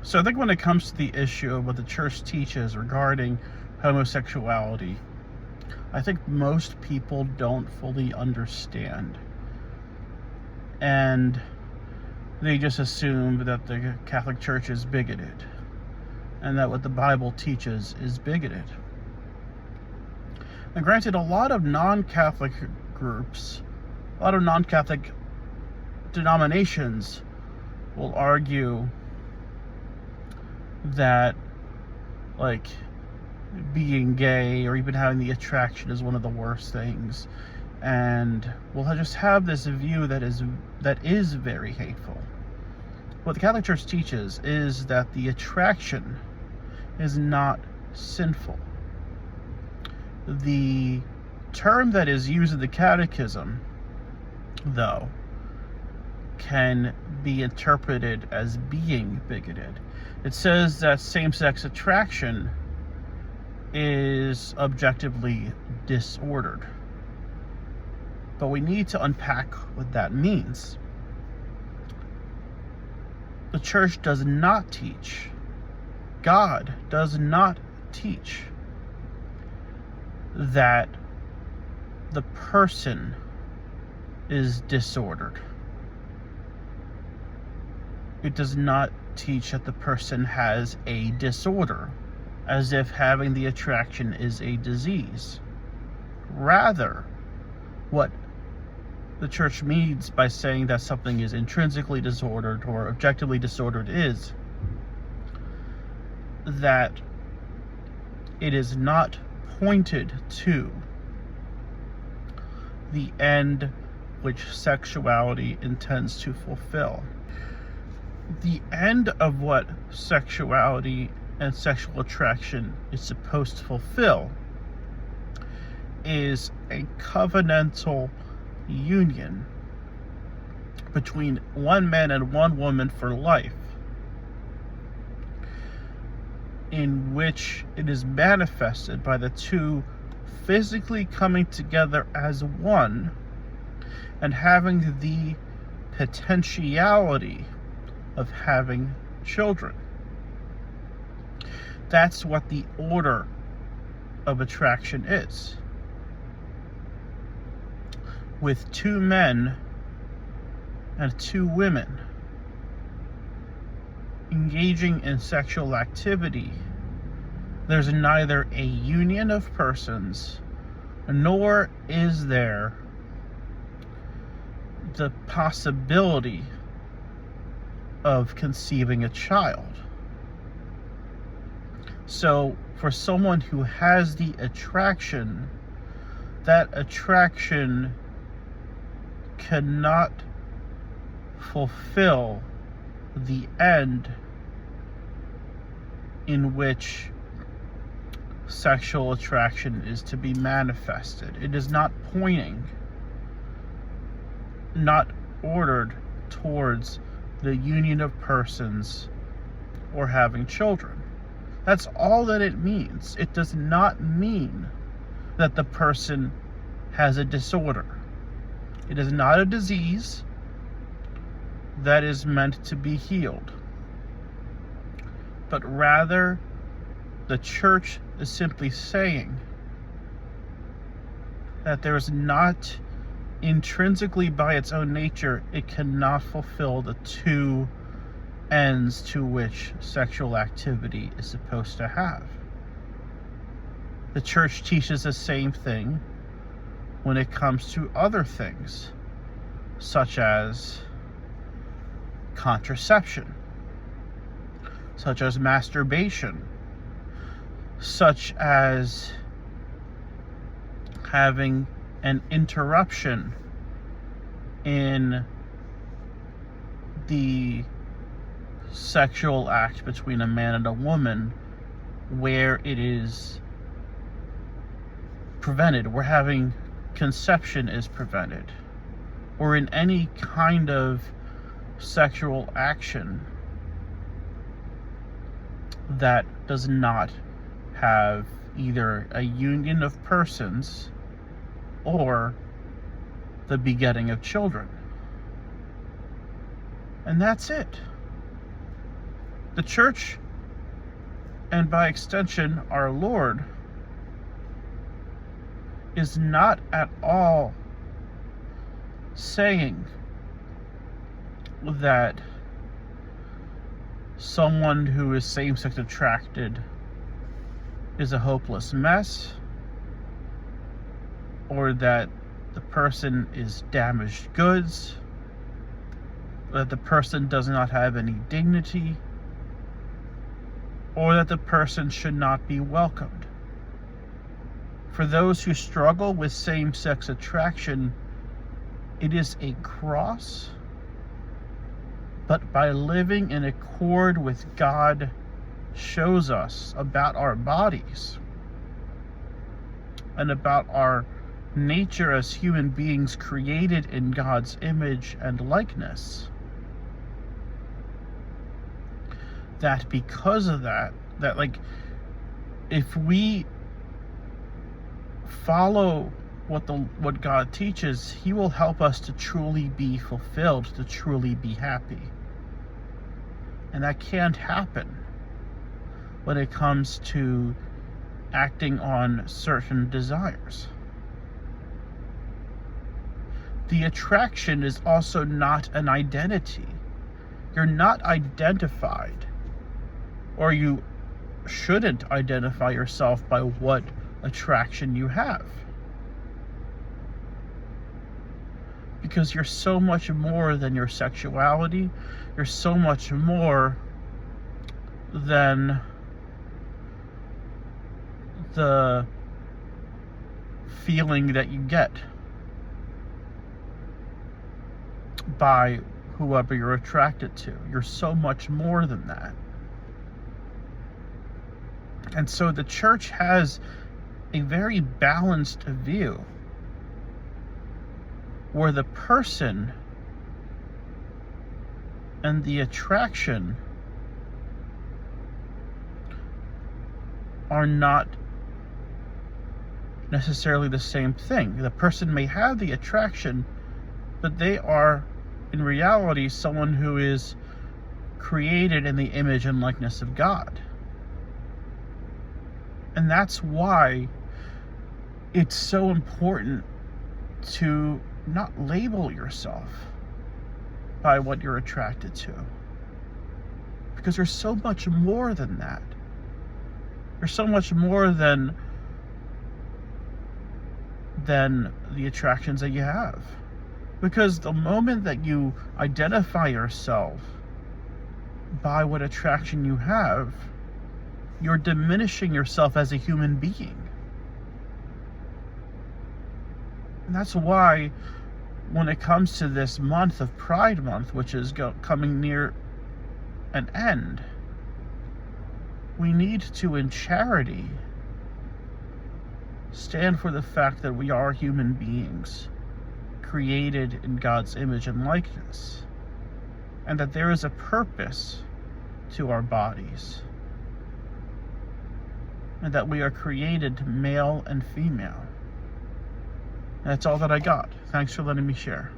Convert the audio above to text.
So I think when it comes to the issue of what the church teaches regarding homosexuality, I think most people don't fully understand. And they just assume that the Catholic Church is bigoted and that what the Bible teaches is bigoted. And granted, a lot of non-Catholic groups, a lot of non-Catholic denominations will argue that, like, being gay or even having the attraction is one of the worst things, and we'll just have this view that is very hateful. What the Catholic Church teaches is that the attraction is not sinful. The term that is used in the Catechism, though, can be interpreted as being bigoted. It says that same-sex attraction is objectively disordered. But we need to unpack what that means. The church does not teach, God does not teach that the person is disordered. It does not teach that the person has a disorder, as if having the attraction is a disease. Rather, what the church means by saying that something is intrinsically disordered or objectively disordered is that it is not pointed to the end which sexuality intends to fulfill. The end of what sexuality and sexual attraction is supposed to fulfill is a covenantal union between one man and one woman for life, in which it is manifested by the two physically coming together as one and having the potentiality of having children. That's what the order of attraction is. With two men and two women engaging in sexual activity, there's neither a union of persons, nor is there the possibility of conceiving a child. So for someone who has the attraction, that attraction cannot fulfill the end in which sexual attraction is to be manifested. It is not pointing, not ordered towards the union of persons or having children. That's all that it means. It does not mean that the person has a disorder. It is not a disease that is meant to be healed, but rather the church is simply saying that there is not, intrinsically by its own nature, it cannot fulfill the two ends to which sexual activity is supposed to have. The church teaches the same thing when it comes to other things, such as contraception, such as masturbation, such as having an interruption in the sexual act between a man and a woman where it is prevented, where having conception is prevented, or in any kind of sexual action that does not have either a union of persons or the begetting of children. And that's it. The church, and by extension our Lord, is not at all saying that someone who is same-sex attracted is a hopeless mess, or that the person is damaged goods, or that the person does not have any dignity, or that the person should not be welcomed. For those who struggle with same-sex attraction, it is a cross, but by living in accord with God shows us about our bodies and about our nature as human beings created in God's image and likeness, that because of that like, if we follow what God teaches, He will help us to truly be fulfilled, to truly be happy. And that can't happen when it comes to acting on certain desires. The attraction is also not an identity. You're not identified, or you shouldn't identify yourself by what attraction you have. Because you're so much more than your sexuality. You're so much more than the feeling that you get by whoever you're attracted to. You're so much more than that. And so the church has a very balanced view, where the person and the attraction are not necessarily the same thing. The person may have the attraction, but they are in reality someone who is created in the image and likeness of God. And that's why it's so important to not label yourself by what you're attracted to. Because there's so much more than that. There's so much more than the attractions that you have. Because the moment that you identify yourself by what attraction you have, you're diminishing yourself as a human being. And that's why when it comes to this month of Pride Month, which is coming near an end, we need to, in charity, stand for the fact that we are human beings created in God's image and likeness, and that there is a purpose to our bodies, and that we are created male and female. That's all that I got. Thanks for letting me share.